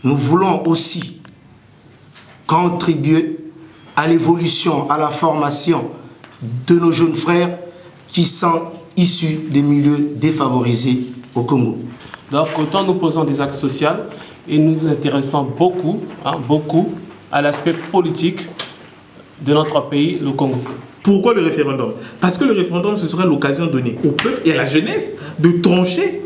nous voulons aussi contribuer à l'évolution, à la formation de nos jeunes frères qui sont issus des milieux défavorisés au Congo. Donc, autant nous posons des actes sociaux et nous nous intéressons beaucoup, beaucoup à l'aspect politique de notre pays, le Congo. Pourquoi le référendum? Parce que le référendum, ce serait l'occasion donnée au peuple et à la jeunesse de trancher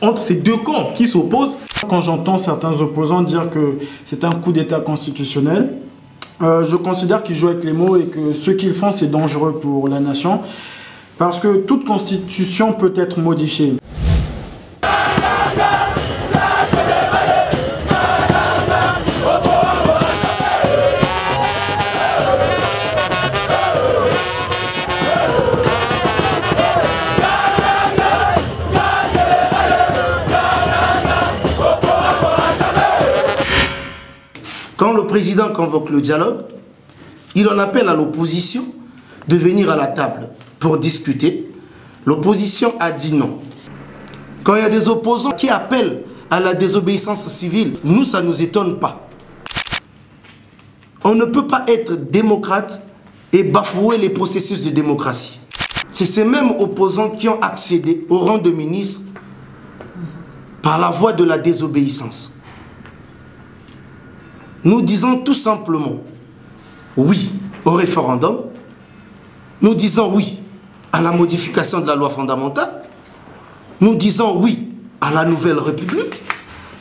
entre ces deux camps qui s'opposent. Quand j'entends certains opposants dire que c'est un coup d'État constitutionnel, je considère qu'ils jouent avec les mots et que ce qu'ils font, c'est dangereux pour la nation. Parce que toute constitution peut être modifiée. Quand le président convoque le dialogue, il en appelle à l'opposition de venir à la table pour discuter. L'opposition a dit non. Quand il y a des opposants qui appellent à la désobéissance civile, nous, ça ne nous étonne pas. On ne peut pas être démocrate et bafouer les processus de démocratie. C'est ces mêmes opposants qui ont accédé au rang de ministre par la voie de la désobéissance. Nous disons tout simplement oui au référendum, nous disons oui à la modification de la loi fondamentale, nous disons oui à la nouvelle République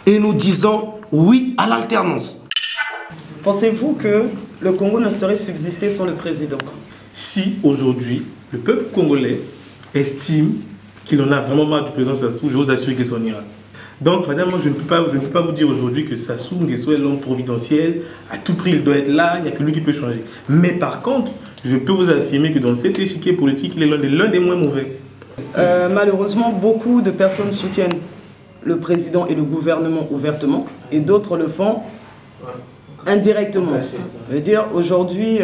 et nous disons oui à l'alternance. Pensez-vous que le Congo ne saurait subsister sans le président? Si aujourd'hui, le peuple congolais estime qu'il en a vraiment marre du président Sassou, je vous assure qu'il s'en ira. Donc, madame, moi, je ne peux pas vous dire aujourd'hui que Sassou Nguesso est l'homme providentiel. À tout prix, il doit être là, il n'y a que lui qui peut changer. Mais par contre, je peux vous affirmer que dans cet échiquier politique, il est l'un des moins mauvais. Malheureusement, beaucoup de personnes soutiennent le président et le gouvernement ouvertement, et d'autres le font indirectement. Je veux dire, aujourd'hui,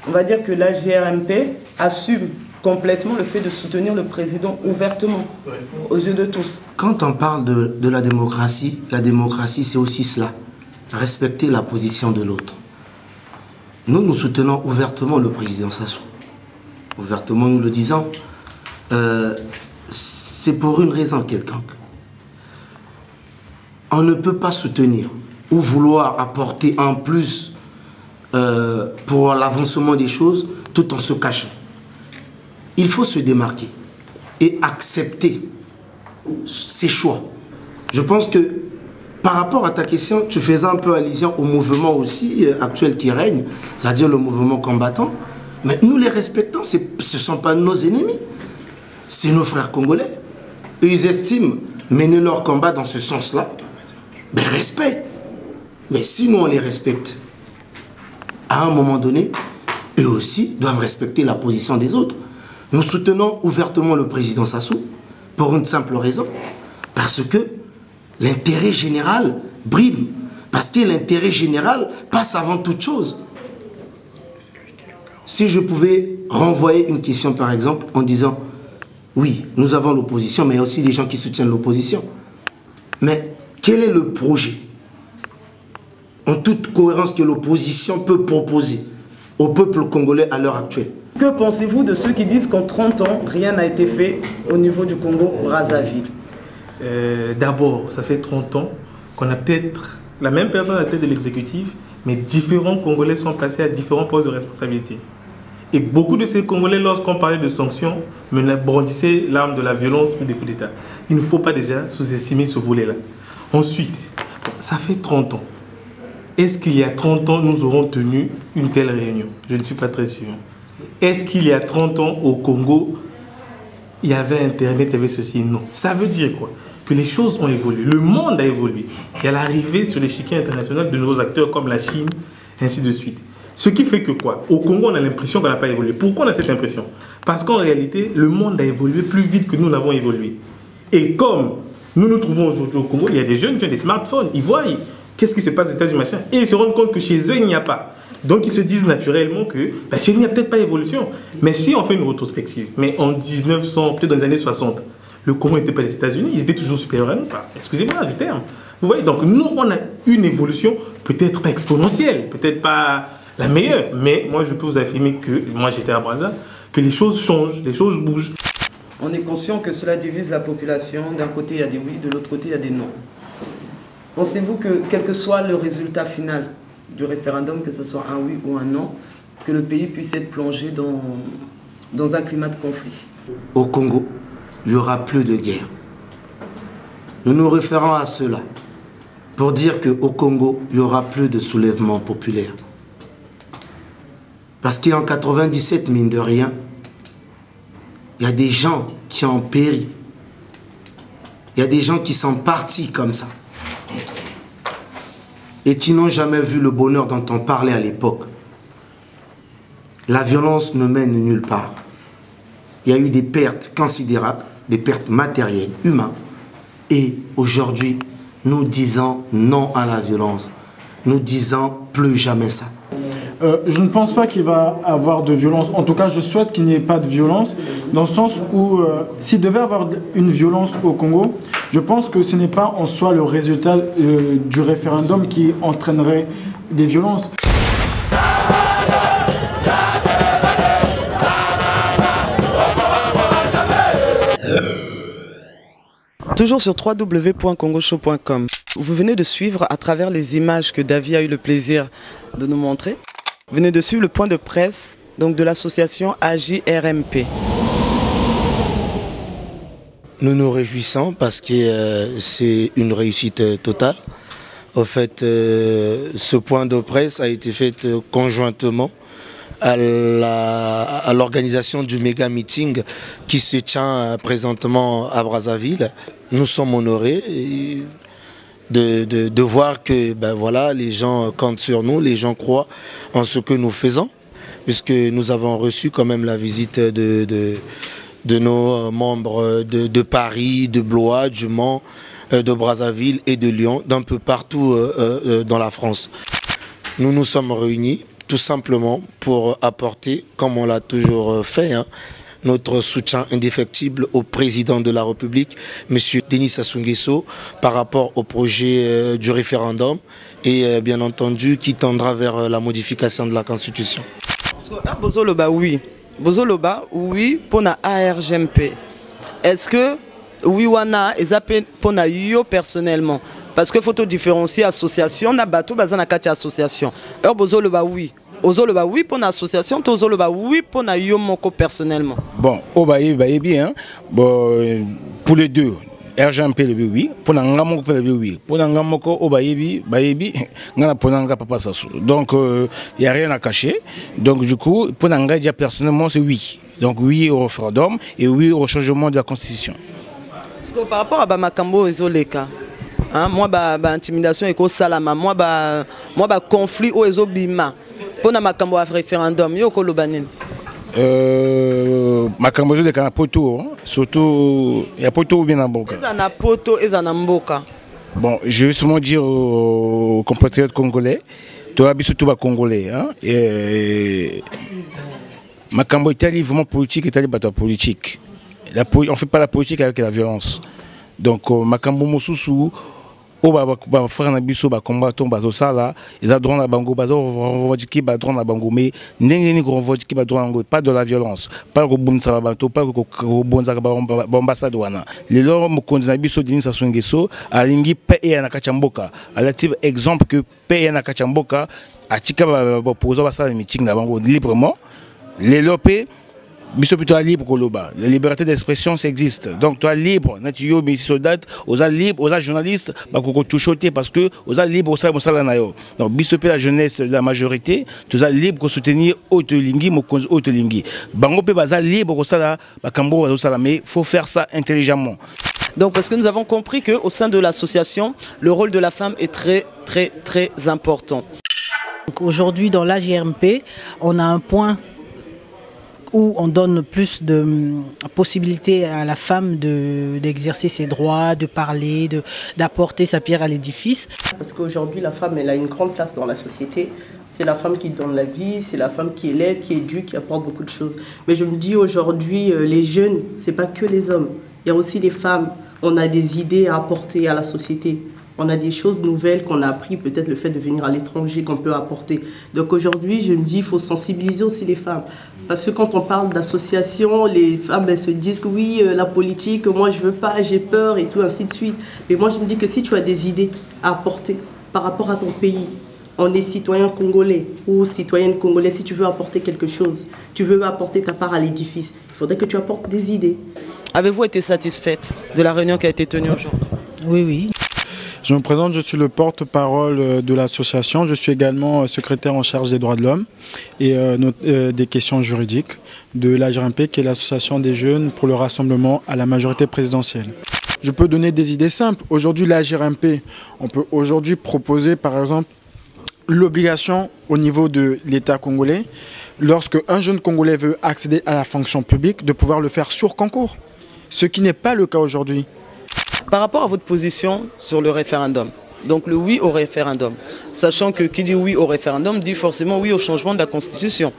on va dire que la GRMP assume complètement le fait de soutenir le président ouvertement, aux yeux de tous. Quand on parle de la démocratie c'est aussi cela, respecter la position de l'autre. Nous, nous soutenons ouvertement le président Sassou. Ouvertement, nous le disons, c'est pour une raison quelconque. On ne peut pas soutenir ou vouloir apporter en plus pour l'avancement des choses tout en se cachant. Il faut se démarquer et accepter ses choix. Je pense que par rapport à ta question, tu faisais un peu allusion au mouvement aussi actuel qui règne, c'est-à-dire le mouvement combattant. Mais nous les respectons, ce ne sont pas nos ennemis, c'est nos frères congolais. Eux, ils estiment mener leur combat dans ce sens-là. Ben, respect. Mais si nous on les respecte, à un moment donné, eux aussi doivent respecter la position des autres. Nous soutenons ouvertement le président Sassou pour une simple raison, parce que l'intérêt général brime, parce que l'intérêt général passe avant toute chose. Si je pouvais renvoyer une question par exemple en disant oui, nous avons l'opposition, mais il y a aussi des gens qui soutiennent l'opposition. Mais quel est le projet en toute cohérence que l'opposition peut proposer au peuple congolais à l'heure actuelle? Que pensez-vous de ceux qui disent qu'en 30 ans, rien n'a été fait au niveau du Congo-Brazzaville? D'abord, ça fait 30 ans qu'on a peut-être la même personne à la tête de l'exécutif, mais différents Congolais sont passés à différents postes de responsabilité. Et beaucoup de ces Congolais, lorsqu'on parlait de sanctions, brandissaient l'arme de la violence ou des coups d'État. Il ne faut pas déjà sous-estimer ce volet-là. Ensuite, ça fait 30 ans. Est-ce qu'il y a 30 ans, nous aurons tenu une telle réunion? Je ne suis pas très sûr. Est-ce qu'il y a 30 ans, au Congo, il y avait Internet, il y avait ceci? Non. Ça veut dire quoi? Que les choses ont évolué. Le monde a évolué. Il y a l'arrivée sur l'échiquier international de nouveaux acteurs comme la Chine, ainsi de suite. Ce qui fait que quoi? Au Congo, on a l'impression qu'on n'a pas évolué. Pourquoi on a cette impression? Parce qu'en réalité, le monde a évolué plus vite que nous n'avons évolué. Et comme nous nous trouvons aujourd'hui au Congo, il y a des jeunes qui ont des smartphones. Ils voient qu'est-ce qui se passe aux États-Unis, machin, et ils se rendent compte que chez eux, il n'y a pas. Donc, ils se disent naturellement que chez nous, il n'y a peut-être pas évolution. Mais si on fait une rétrospective, mais en 1900, peut-être dans les années 60, le Congo n'était pas les États-Unis, ils étaient toujours supérieurs à nous. Enfin, excusez-moi du terme. Vous voyez, donc nous, on a une évolution peut-être pas exponentielle, peut-être pas la meilleure, mais moi, je peux vous affirmer que, moi j'étais à Brazza, que les choses changent, les choses bougent. On est conscient que cela divise la population. D'un côté, il y a des oui, de l'autre côté, il y a des non. Pensez-vous que, quel que soit le résultat final du référendum, que ce soit un oui ou un non, que le pays puisse être plongé dans un climat de conflit? Au Congo, il n'y aura plus de guerre. Nous nous référons à cela pour dire qu'au Congo, il n'y aura plus de soulèvement populaire. Parce qu'en 97, mine de rien, il y a des gens qui ont péri. Il y a des gens qui sont partis comme ça. Et qui n'ont jamais vu le bonheur dont on parlait à l'époque. La violence ne mène nulle part. Il y a eu des pertes considérables, des pertes matérielles, humaines. Et aujourd'hui, nous disons non à la violence. Nous disons plus jamais ça. Je ne pense pas qu'il va y avoir de violence. En tout cas, je souhaite qu'il n'y ait pas de violence, dans le sens où s'il devait y avoir une violence au Congo, je pense que ce n'est pas en soi le résultat du référendum qui entraînerait des violences. Toujours sur www.congoshow.com. Vous venez de suivre à travers les images que David a eu le plaisir de nous montrer. Vous venez de suivre le point de presse donc, de l'association AJRMP. Nous nous réjouissons parce que c'est une réussite totale. En fait, ce point de presse a été fait conjointement à l'organisation du méga meeting qui se tient présentement à Brazzaville. Nous sommes honorés de voir que voilà, les gens comptent sur nous, les gens croient en ce que nous faisons, puisque nous avons reçu quand même la visite de nos membres de Paris, de Blois, du Mans, de Brazzaville et de Lyon, d'un peu partout dans la France. Nous nous sommes réunis tout simplement pour apporter, comme on l'a toujours fait, notre soutien indéfectible au président de la République, M. Denis Sassou Nguesso, par rapport au projet du référendum et bien entendu qui tendra vers la modification de la Constitution. Bozoloba oui. Bozoloba oui pour la ARGMP. Est-ce que oui wana est pour yo personnellement? Parce qu'il faut différencier association, na bateau bazana kati association. Alors bozoloba oui. Ozoloba oui pour l'association, tozoloba oui pour na yo moko personnellement. Bon, bien. Bon, pour les deux, RGMP le oui, pour l'angamoko le oui, pour l'angamoko obayebi, ngana pour l'anga papa sassou. Donc il y a rien à cacher. Donc du coup, pour l'anga personnellement c'est oui. Donc oui au référendum et oui au changement de la constitution. Parce que par rapport à Bamakambo ezoleka, moi intimidation et salama, moi conflit au ezobima. Pour na makambo à référendum, yo kolobanine. Makambo de kana poto, surtout il y a poto ou bien en boka. Ezana poto, ezana mboka. Bon, je vais seulement dire aux compatriotes congolais, to abiso tout ba congolais, makambo est vraiment politique, est bateau politique. On fait pas la politique avec la violence. Donc makambo mosusu ba frère na biso ba combattant bazo sala ils a droit na bango bazo revendiquer ba droit na bango mais ndenge ni ko revendiquer ba droit pas de la violence pas ko bunza ba bato pas ko bonza ba ambassade wana lelo mokonzi na biso Denis Sassou Nguesso alingi pe ya na kachamboka alative exemple que pe ya na kachamboka atika ba pozo ba sala meeting na bango librement lelo pe biso plutôt libre koloba. La liberté d'expression ça existe. Donc toi libre, natuyo mais soldat, aux libre, aux journalistes, bah qu'on touche parce que aux libre au sala nayo. Donc biso la jeunesse la majorité, tous libre qu'on soutenir Otelingi, mokonzi Otelingi. Bango pe baza libre au sala, bah kambo au sala mais faut faire ça intelligemment. Donc parce que nous avons compris que au sein de l'association, le rôle de la femme est très important. Aujourd'hui dans l'AJRMP, on a un point où on donne plus de possibilités à la femme d'exercer ses droits, de parler, d'apporter sa pierre à l'édifice. Parce qu'aujourd'hui, la femme, elle a une grande place dans la société. C'est la femme qui donne la vie, c'est la femme qui élève, qui éduque, qui apporte beaucoup de choses. Mais je me dis aujourd'hui, les jeunes, c'est pas que les hommes. Il y a aussi les femmes, on a des idées à apporter à la société. On a des choses nouvelles qu'on a appris, peut-être le fait de venir à l'étranger qu'on peut apporter. Donc aujourd'hui, je me dis, il faut sensibiliser aussi les femmes. Parce que quand on parle d'association, les femmes elles se disent que oui, la politique, moi je veux pas, j'ai peur et tout, ainsi de suite. Mais moi je me dis que si tu as des idées à apporter par rapport à ton pays, on est citoyen congolais ou citoyenne congolaise, si tu veux apporter quelque chose, tu veux apporter ta part à l'édifice, il faudrait que tu apportes des idées. Avez-vous été satisfaite de la réunion qui a été tenue aujourd'hui? Oui, oui. Je me présente, je suis le porte-parole de l'association. Je suis également secrétaire en charge des droits de l'homme et des questions juridiques de l'AJRMP, qui est l'association des jeunes pour le rassemblement à la majorité présidentielle. Je peux donner des idées simples. Aujourd'hui, l'AJRMP, on peut aujourd'hui proposer par exemple l'obligation au niveau de l'État congolais, lorsque un jeune Congolais veut accéder à la fonction publique, de pouvoir le faire sur concours, ce qui n'est pas le cas aujourd'hui. Par rapport à votre position sur le référendum, donc le oui au référendum, sachant que qui dit oui au référendum dit forcément oui au changement de la Constitution.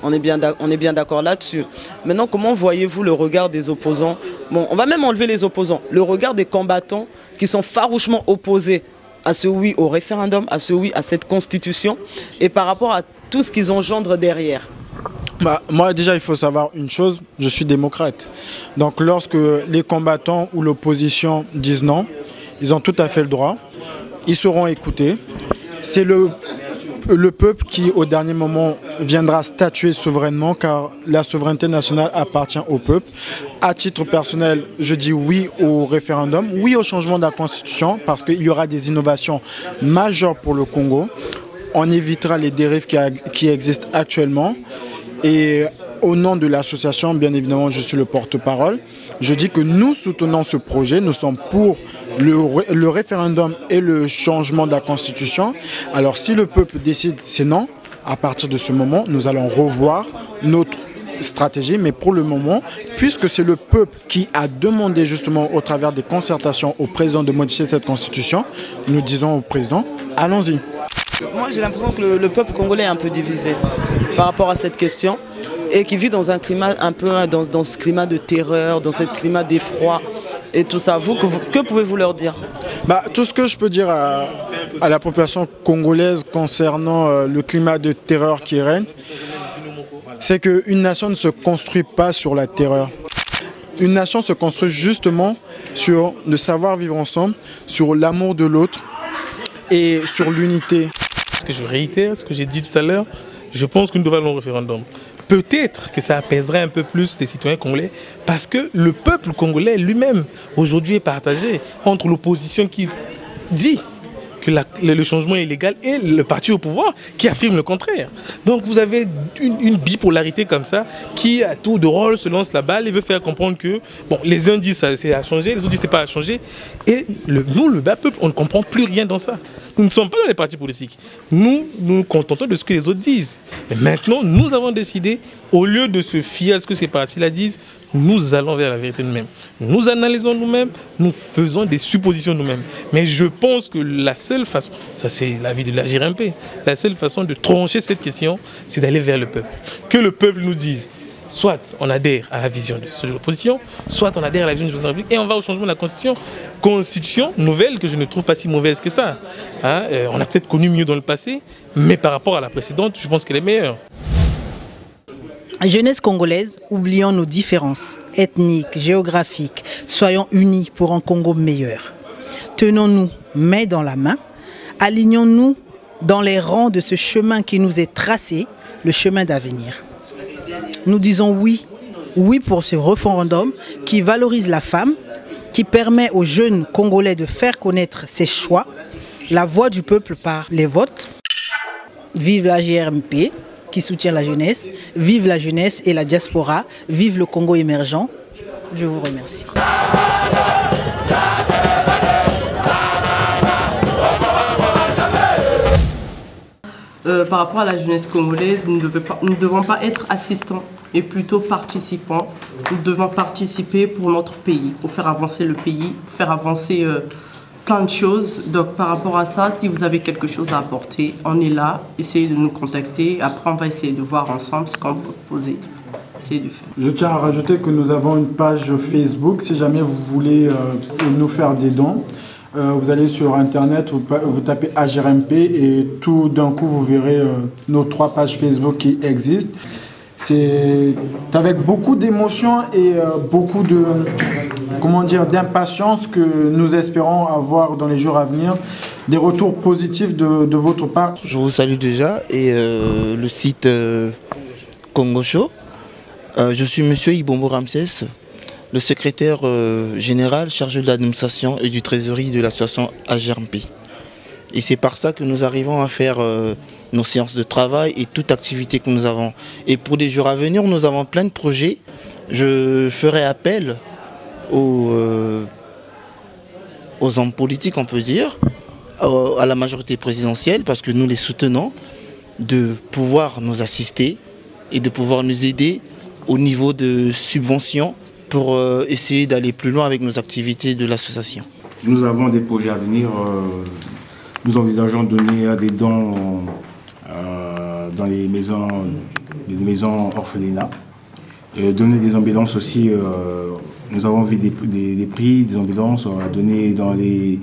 On est bien d'accord là-dessus. Maintenant, comment voyez-vous le regard des opposants? Bon, on va même enlever les opposants. Le regard des combattants qui sont farouchement opposés à ce oui au référendum, à ce oui à cette Constitution, et par rapport à tout ce qu'ils engendrent derrière. Moi déjà il faut savoir une chose, je suis démocrate. Donc lorsque les combattants ou l'opposition disent non, ils ont tout à fait le droit, ils seront écoutés. C'est le peuple qui au dernier moment viendra statuer souverainement, car la souveraineté nationale appartient au peuple. À titre personnel, je dis oui au référendum, oui au changement de la Constitution, parce qu'il y aura des innovations majeures pour le Congo. On évitera les dérives qui existent actuellement. Et au nom de l'association, bien évidemment, je suis le porte-parole. Je dis que nous soutenons ce projet, nous sommes pour le référendum et le changement de la Constitution. Alors si le peuple décide c'est non, à partir de ce moment, nous allons revoir notre stratégie. Mais pour le moment, puisque c'est le peuple qui a demandé justement au travers des concertations au président de modifier cette Constitution, nous disons au président, allons-y. Moi j'ai l'impression que le peuple congolais est un peu divisé par rapport à cette question et qui vit dans un climat un peu dans ce climat de terreur, dans ce climat d'effroi et tout ça. Que pouvez-vous leur dire? Tout ce que je peux dire à la population congolaise concernant le climat de terreur qui règne, c'est qu'une nation ne se construit pas sur la terreur. Une nation se construit justement sur le savoir vivre ensemble, sur l'amour de l'autre et sur l'unité. Je réitère ce que j'ai dit tout à l'heure, je pense que nous devons aller au référendum. Peut-être que ça apaiserait un peu plus les citoyens congolais, parce que le peuple congolais lui-même, aujourd'hui, est partagé entre l'opposition qui dit que le changement est illégal et le parti au pouvoir qui affirme le contraire. Donc vous avez une bipolarité comme ça qui, à tour de rôle, se lance la balle et veut faire comprendre que bon, les uns disent que c'est à changer, les autres disent que c'est pas à changer. Et nous, le bas peuple, on ne comprend plus rien dans ça. Nous ne sommes pas dans les partis politiques. Nous nous contentons de ce que les autres disent. Mais maintenant, nous avons décidé, au lieu de se fier à ce que ces partis-là disent, nous allons vers la vérité nous-mêmes. Nous analysons nous-mêmes, nous faisons des suppositions nous-mêmes. Mais je pense que la seule façon, ça c'est l'avis de l'AJRMP, la seule façon de trancher cette question, c'est d'aller vers le peuple. Que le peuple nous dise, soit on adhère à la vision de l'opposition, soit on adhère à la vision du président de la République, et on va au changement de la Constitution. Constitution nouvelle que je ne trouve pas si mauvaise que ça. Hein, on a peut-être connu mieux dans le passé, mais par rapport à la précédente, je pense qu'elle est meilleure. Jeunesse congolaise, oublions nos différences ethniques, géographiques. Soyons unis pour un Congo meilleur. Tenons-nous main dans la main. Alignons-nous dans les rangs de ce chemin qui nous est tracé, le chemin d'avenir. Nous disons oui, oui pour ce référendum qui valorise la femme, qui permet aux jeunes Congolais de faire connaître ses choix, la voix du peuple par les votes. Vive l'AJRMP qui soutient la jeunesse, vive la jeunesse et la diaspora, vive le Congo émergent. Je vous remercie. Par rapport à la jeunesse congolaise, nous ne devons pas être assistants, mais plutôt participants. Nous devons participer pour notre pays, pour faire avancer le pays, pour faire avancer plein de choses. Donc par rapport à ça, si vous avez quelque chose à apporter, on est là, essayez de nous contacter. Après, on va essayer de voir ensemble ce qu'on peut poser. essayer de faire. Je tiens à rajouter que nous avons une page Facebook. Si jamais vous voulez nous faire des dons, vous allez sur Internet, vous tapez AGRMP et tout d'un coup, vous verrez nos 3 pages Facebook qui existent. C'est avec beaucoup d'émotion et beaucoup de, d'impatience que nous espérons avoir dans les jours à venir des retours positifs de votre part. Je vous salue déjà et le site Congo Show. Je suis Monsieur Ibombo Ramsès, le secrétaire général chargé de l'administration et du trésorerie de l'association AGRMP. Et c'est par ça que nous arrivons à faire nos séances de travail et toute activité que nous avons. Et pour les jours à venir, nous avons plein de projets. Je ferai appel aux hommes politiques, on peut dire, à la majorité présidentielle, parce que nous les soutenons, de pouvoir nous assister et de pouvoir nous aider au niveau de subventions pour essayer d'aller plus loin avec nos activités de l'association. Nous avons des projets à venir. Nous envisageons de donner des dons dans les maisons orphelinats. Donner des ambulances aussi. Nous avons vu des prix, des ambulances à donner dans les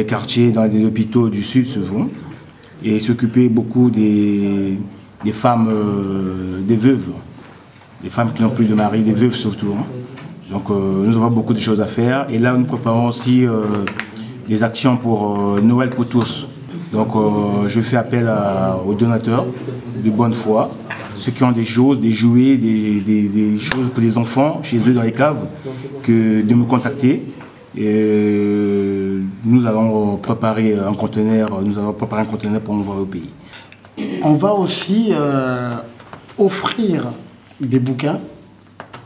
quartiers, dans les hôpitaux du Sud souvent. Et s'occuper beaucoup des femmes, des veuves. Des femmes qui n'ont plus de mari, des veuves surtout. Donc nous avons beaucoup de choses à faire. Et là, nous préparons aussi des actions pour Noël pour tous. Donc je fais appel aux donateurs de bonne foi, ceux qui ont des choses, des jouets, des choses pour les enfants chez eux dans les caves, de me contacter. Et nous allons préparer un conteneur, pour envoyer au pays. On va aussi offrir des bouquins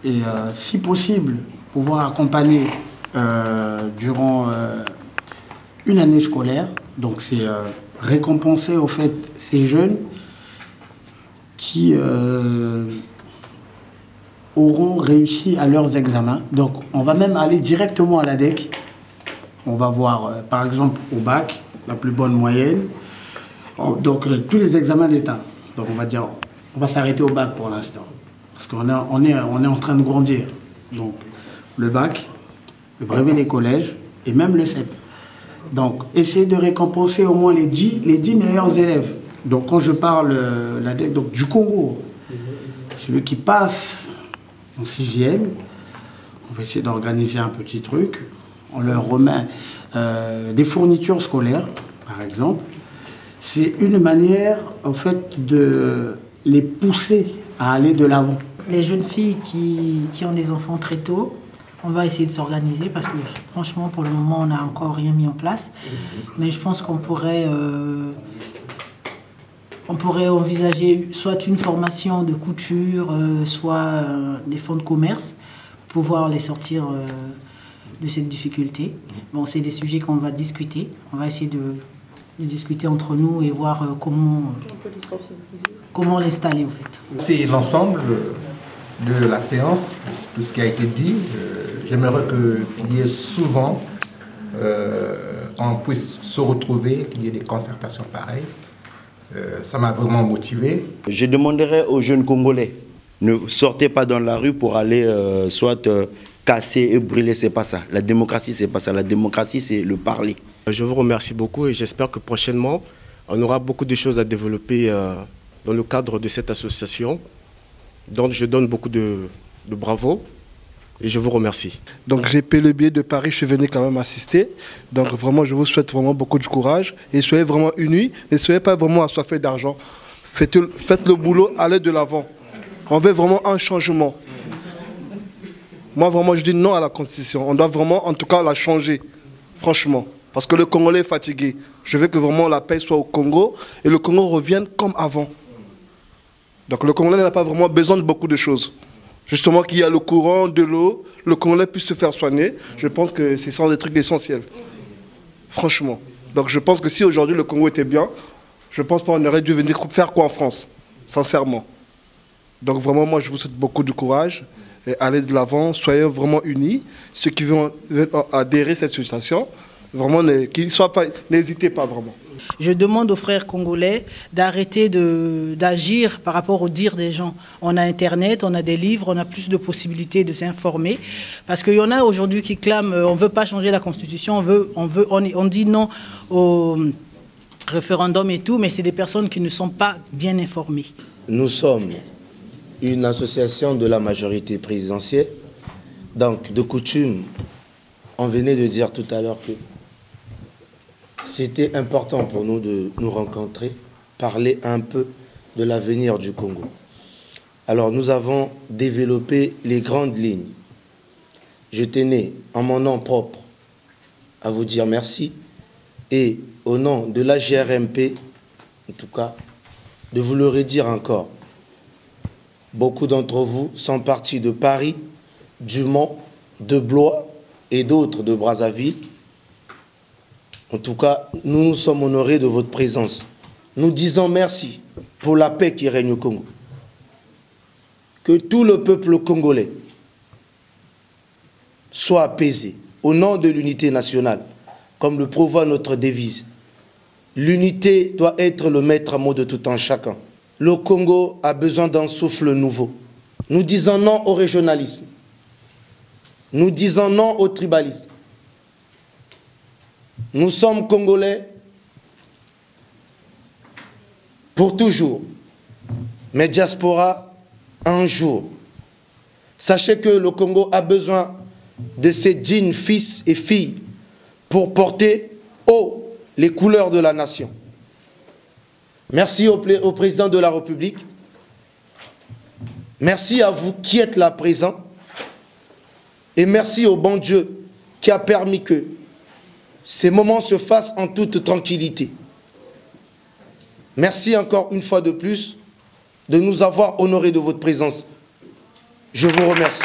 et si possible pouvoir accompagner durant une année scolaire. Donc c'est récompenser au fait ces jeunes qui auront réussi à leurs examens. Donc on va même aller directement à l'ADEC. On va voir par exemple au bac la plus bonne moyenne. Donc tous les examens d'État. Donc on va dire, on va s'arrêter au bac pour l'instant. Parce qu'on est en train de grandir. Donc le bac, le brevet des collèges et même le CEP. Donc, essayer de récompenser au moins les 10 meilleurs élèves. Donc, quand je parle donc, du Congo, celui qui passe en 6e, on va essayer d'organiser un petit truc. On leur remet des fournitures scolaires, par exemple. C'est une manière, en fait, de les pousser à aller de l'avant. Les jeunes filles qui ont des enfants très tôt, on va essayer de s'organiser parce que franchement, pour le moment, on n'a encore rien mis en place. Mais je pense qu'on pourrait envisager soit une formation de couture, soit des fonds de commerce, pour pouvoir les sortir de cette difficulté. Bon, c'est des sujets qu'on va discuter. On va essayer de discuter entre nous et voir comment l'installer, au fait. C'est l'ensemble de la séance, tout ce qui a été dit. J'aimerais qu'il y ait souvent, qu'on puisse se retrouver, qu'il y ait des concertations pareilles. Ça m'a vraiment motivé. Je demanderais aux jeunes Congolais, ne sortez pas dans la rue pour aller casser et brûler, c'est pas ça. La démocratie, c'est pas ça. La démocratie, c'est le parler. Je vous remercie beaucoup et j'espère que prochainement, on aura beaucoup de choses à développer dans le cadre de cette association. Donc je donne beaucoup de bravo et je vous remercie. Donc j'ai payé le billet de Paris, je suis venu quand même assister. Donc vraiment, je vous souhaite vraiment beaucoup de courage et soyez vraiment unis. Ne soyez pas vraiment assoiffés d'argent. Faites le boulot, allez de l'avant. On veut vraiment un changement. Moi vraiment, je dis non à la Constitution. On doit vraiment, en tout cas, la changer. Franchement. Parce que le Congolais est fatigué. Je veux que vraiment la paix soit au Congo et le Congo revienne comme avant. Donc le Congolais n'a pas vraiment besoin de beaucoup de choses. Justement qu'il y a le courant, de l'eau, le Congolais puisse se faire soigner. Je pense que ce sont des trucs essentiels. Franchement. Donc je pense que si aujourd'hui le Congo était bien, je pense qu'on aurait dû venir faire quoi en France. Sincèrement. Donc vraiment, moi je vous souhaite beaucoup de courage. Et allez de l'avant, soyez vraiment unis. Ceux qui veulent adhérer à cette association, vraiment, n'hésitez pas vraiment. Je demande aux frères congolais d'arrêter d'agir par rapport aux dires des gens. On a Internet, on a des livres, on a plus de possibilités de s'informer. Parce qu'il y en a aujourd'hui qui clament on ne veut pas changer la Constitution, on dit non au référendum et tout, mais c'est des personnes qui ne sont pas bien informées. Nous sommes une association de la majorité présidentielle. Donc, de coutume, on venait de dire tout à l'heure que c'était important pour nous de nous rencontrer, parler un peu de l'avenir du Congo. Alors, nous avons développé les grandes lignes. Je tenais, en mon nom propre, à vous dire merci et au nom de la GRMP, en tout cas, de vous le redire encore. Beaucoup d'entre vous sont partis de Paris, du Mans, de Blois et d'autres de Brazzaville. En tout cas, nous nous sommes honorés de votre présence. Nous disons merci pour la paix qui règne au Congo. Que tout le peuple congolais soit apaisé au nom de l'unité nationale, comme le prévoit notre devise. L'unité doit être le maître mot de tout un chacun. Le Congo a besoin d'un souffle nouveau. Nous disons non au régionalisme. Nous disons non au tribalisme. Nous sommes Congolais pour toujours, mais diaspora un jour. Sachez que le Congo a besoin de ses dignes fils et filles pour porter haut les couleurs de la nation. Merci au président de la République. Merci à vous qui êtes là présents. Et merci au bon Dieu qui a permis que ces moments se fassent en toute tranquillité. Merci encore une fois de plus de nous avoir honorés de votre présence. Je vous remercie.